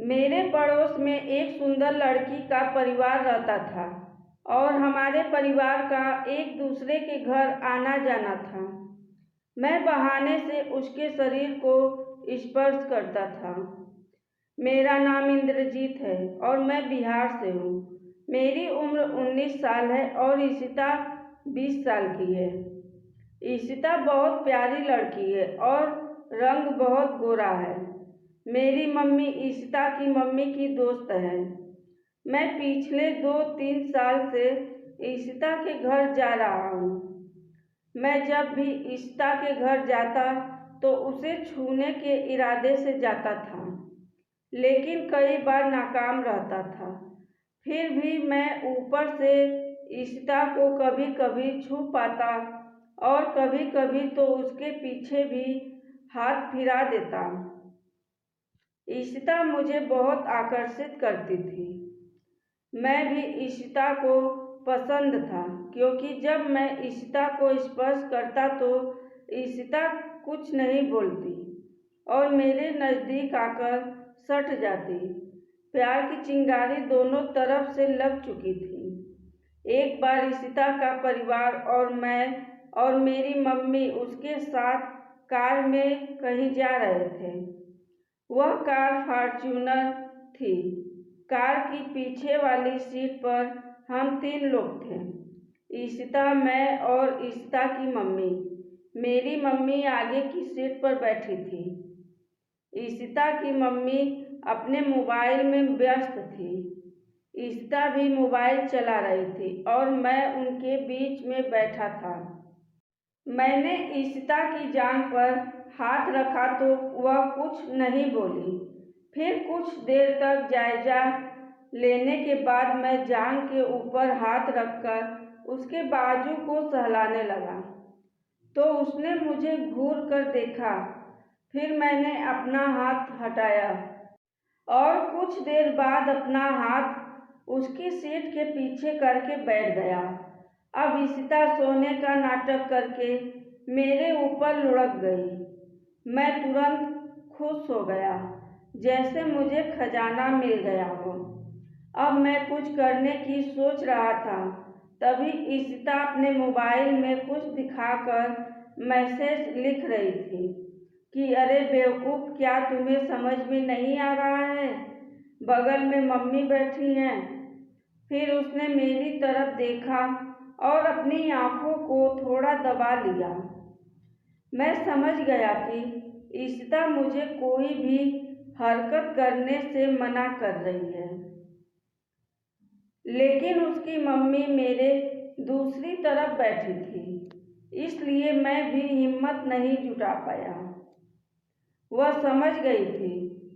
मेरे पड़ोस में एक सुंदर लड़की का परिवार रहता था और हमारे परिवार का एक दूसरे के घर आना जाना था। मैं बहाने से उसके शरीर को स्पर्श करता था। मेरा नाम इंद्रजीत है और मैं बिहार से हूँ। मेरी उम्र 19 साल है और ईशिता 20 साल की है। ईशिता बहुत प्यारी लड़की है और रंग बहुत गोरा है। मेरी मम्मी ईशिता की मम्मी की दोस्त है। मैं पिछले 2-3 साल से ईशिता के घर जा रहा हूँ। मैं जब भी ईशिता के घर जाता तो उसे छूने के इरादे से जाता था, लेकिन कई बार नाकाम रहता था। फिर भी मैं ऊपर से ईशिता को कभी कभी छू पाता और कभी कभी तो उसके पीछे भी हाथ फिरा देता। ईशिता मुझे बहुत आकर्षित करती थी। मैं भी ईशिता को पसंद था, क्योंकि जब मैं ईशिता को स्पर्श करता तो ईशिता कुछ नहीं बोलती और मेरे नज़दीक आकर सट जाती। प्यार की चिंगारी दोनों तरफ से लग चुकी थी। एक बार ईशिता का परिवार और मैं और मेरी मम्मी उसके साथ कार में कहीं जा रहे थे। वह कार फॉर्च्यूनर थी। कार की पीछे वाली सीट पर हम 3 लोग थे, ईशिता, मैं और ईशिता की मम्मी। मेरी मम्मी आगे की सीट पर बैठी थी। ईशिता की मम्मी अपने मोबाइल में व्यस्त थी। ईशिता भी मोबाइल चला रही थी और मैं उनके बीच में बैठा था। मैंने ईशिता की जांघ पर हाथ रखा तो वह कुछ नहीं बोली। फिर कुछ देर तक जायजा लेने के बाद मैं जांघ के ऊपर हाथ रखकर उसके बाजू को सहलाने लगा तो उसने मुझे घूर कर देखा। फिर मैंने अपना हाथ हटाया और कुछ देर बाद अपना हाथ उसकी सीट के पीछे करके बैठ गया। अब ईशिता सोने का नाटक करके मेरे ऊपर लुढ़क गई। मैं तुरंत खुश हो गया, जैसे मुझे खजाना मिल गया हो। अब मैं कुछ करने की सोच रहा था, तभी ईशिता अपने मोबाइल में कुछ दिखाकर मैसेज लिख रही थी कि अरे बेवकूफ़, क्या तुम्हें समझ में नहीं आ रहा है? बगल में मम्मी बैठी हैं। फिर उसने मेरी तरफ देखा और अपनी आंखों को थोड़ा दबा लिया। मैं समझ गया कि ईशिता मुझे कोई भी हरकत करने से मना कर रही है, लेकिन उसकी मम्मी मेरे दूसरी तरफ बैठी थी, इसलिए मैं भी हिम्मत नहीं जुटा पाया। वह समझ गई थी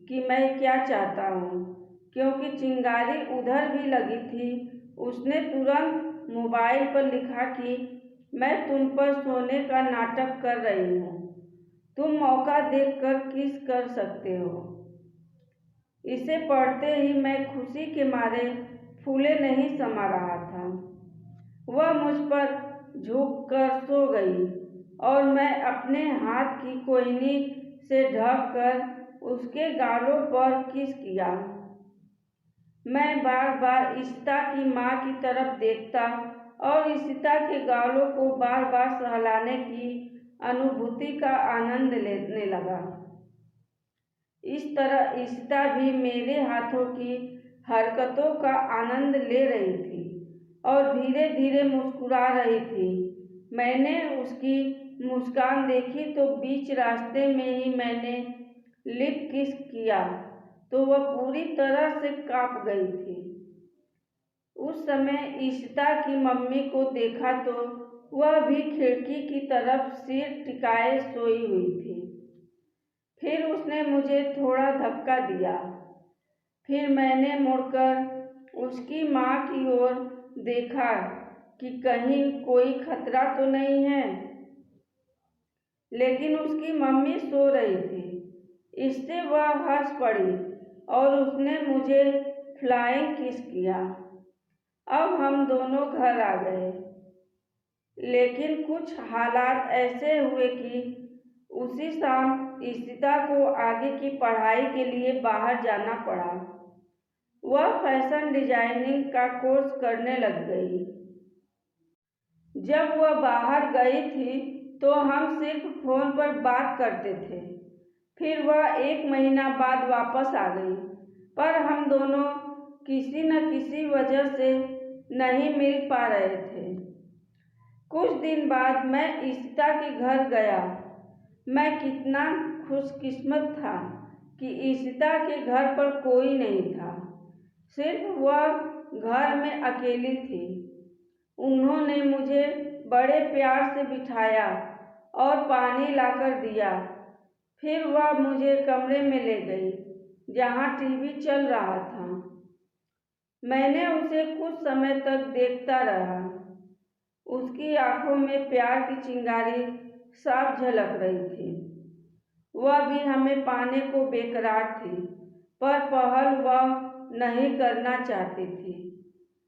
कि मैं क्या चाहता हूँ, क्योंकि चिंगारी उधर भी लगी थी। उसने तुरंत मोबाइल पर लिखा कि मैं तुम पर सोने का नाटक कर रही हूँ, तुम मौका देखकर किस कर सकते हो। इसे पढ़ते ही मैं खुशी के मारे फूले नहीं समा रहा था। वह मुझ पर झुक कर सो गई और मैं अपने हाथ की कोहनी से ढक कर उसके गालों पर किस किया। मैं बार बार ईशिता की माँ की तरफ देखता और ईशिता के गालों को बार बार सहलाने की अनुभूति का आनंद लेने लगा। इस तरह ईशिता भी मेरे हाथों की हरकतों का आनंद ले रही थी और धीरे धीरे मुस्कुरा रही थी। मैंने उसकी मुस्कान देखी तो बीच रास्ते में ही मैंने लिप किस किया तो वह पूरी तरह से कांप गई थी। उस समय ईशिता की मम्मी को देखा तो वह भी खिड़की की तरफ सिर टिकाए सोई हुई थी। फिर उसने मुझे थोड़ा धक्का दिया। फिर मैंने मुड़कर उसकी माँ की ओर देखा कि कहीं कोई खतरा तो नहीं है, लेकिन उसकी मम्मी सो रही थी। इससे वह हंस पड़ी और उसने मुझे फ्लाइंग किस किया। अब हम दोनों घर आ गए, लेकिन कुछ हालात ऐसे हुए कि उसी शाम ईशिता को आगे की पढ़ाई के लिए बाहर जाना पड़ा। वह फैशन डिजाइनिंग का कोर्स करने लग गई। जब वह बाहर गई थी तो हम सिर्फ फ़ोन पर बात करते थे। फिर वह 1 महीना बाद वापस आ गई, पर हम दोनों किसी न किसी वजह से नहीं मिल पा रहे थे। कुछ दिन बाद मैं ईशिता के घर गया। मैं कितना खुशकिस्मत था कि ईशिता के घर पर कोई नहीं था, सिर्फ वह घर में अकेली थी। उन्होंने मुझे बड़े प्यार से बिठाया और पानी लाकर दिया। फिर वह मुझे कमरे में ले गई जहाँ टीवी चल रहा था। मैंने उसे कुछ समय तक देखता रहा। उसकी आंखों में प्यार की चिंगारी साफ झलक रही थी। वह भी हमें पाने को बेकरार थी, पर पहल वह नहीं करना चाहती थी।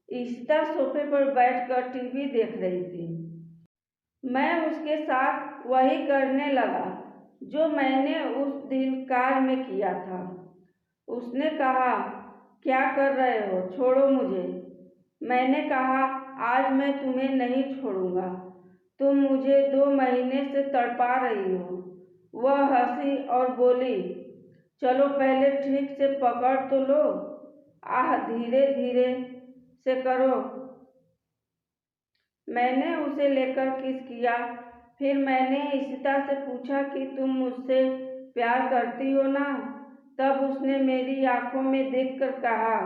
ईशिता सोफे पर बैठकर टीवी देख रही थी। मैं उसके साथ वही करने लगा जो मैंने उस दिन कार में किया था। उसने कहा, क्या कर रहे हो, छोड़ो मुझे। मैंने कहा, आज मैं तुम्हें नहीं छोड़ूंगा, तुम मुझे 2 महीने से तड़पा रही हो। वह हंसी और बोली, चलो पहले ठीक से पकड़ तो लो, आह धीरे धीरे से करो। मैंने उसे लेकर किस किया। फिर मैंने ईशिता से पूछा कि तुम मुझसे प्यार करती हो ना? तब उसने मेरी आंखों में देखकर कहा,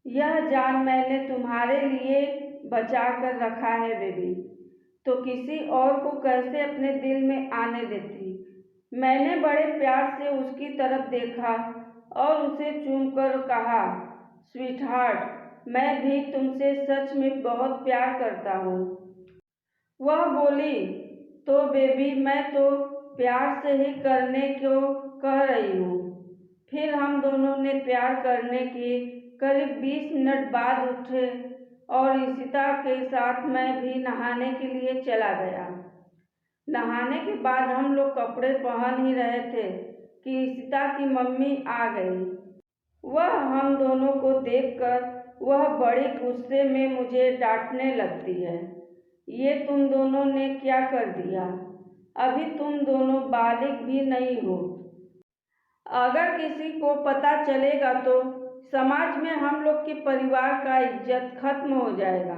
यह जान मैंने तुम्हारे लिए बचा कर रखा है बेबी, तो किसी और को कैसे अपने दिल में आने देती। मैंने बड़े प्यार से उसकी तरफ देखा और उसे चूमकर कहा, स्वीटहार्ट, मैं भी तुमसे सच में बहुत प्यार करता हूँ। वह बोली, तो बेबी मैं तो प्यार से ही करने को कह रही हूँ। फिर हम दोनों ने प्यार करने के करीब 20 मिनट बाद उठे और ईशिता के साथ मैं भी नहाने के लिए चला गया। नहाने के बाद हम लोग कपड़े पहन ही रहे थे कि ईशिता की मम्मी आ गई। वह हम दोनों को देखकर वह बड़ी गुस्से में मुझे डांटने लगती है, ये तुम दोनों ने क्या कर दिया? अभी तुम दोनों बालिग भी नहीं हो। अगर किसी को पता चलेगा तो समाज में हम लोग के परिवार का इज्जत खत्म हो जाएगा।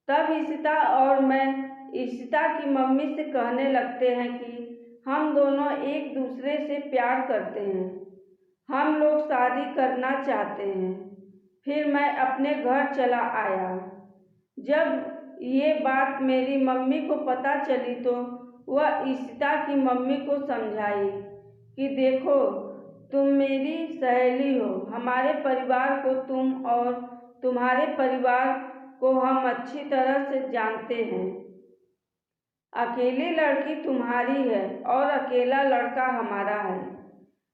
तब ईशिता और मैं ईशिता की मम्मी से कहने लगते हैं कि हम दोनों एक दूसरे से प्यार करते हैं, हम लोग शादी करना चाहते हैं। फिर मैं अपने घर चला आया। जब ये बात मेरी मम्मी को पता चली तो वह ईशिता की मम्मी को समझाई कि देखो, तुम मेरी सहेली हो, हमारे परिवार को तुम और तुम्हारे परिवार को हम अच्छी तरह से जानते हैं। अकेली लड़की तुम्हारी है और अकेला लड़का हमारा है।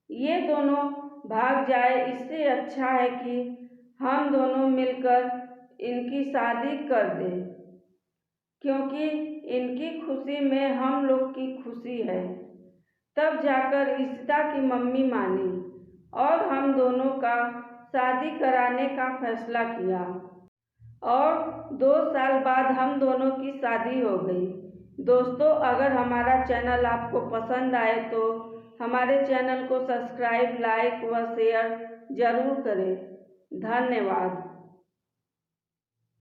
ये दोनों भाग जाए, इससे अच्छा है कि हम दोनों मिलकर इनकी शादी कर दें, क्योंकि इनकी खुशी में हम लोग की खुशी है। तब जाकर ईशिता की मम्मी मानी और हम दोनों का शादी कराने का फैसला किया और 2 साल बाद हम दोनों की शादी हो गई। दोस्तों, अगर हमारा चैनल आपको पसंद आए तो हमारे चैनल को सब्सक्राइब, लाइक व शेयर ज़रूर करें। धन्यवाद।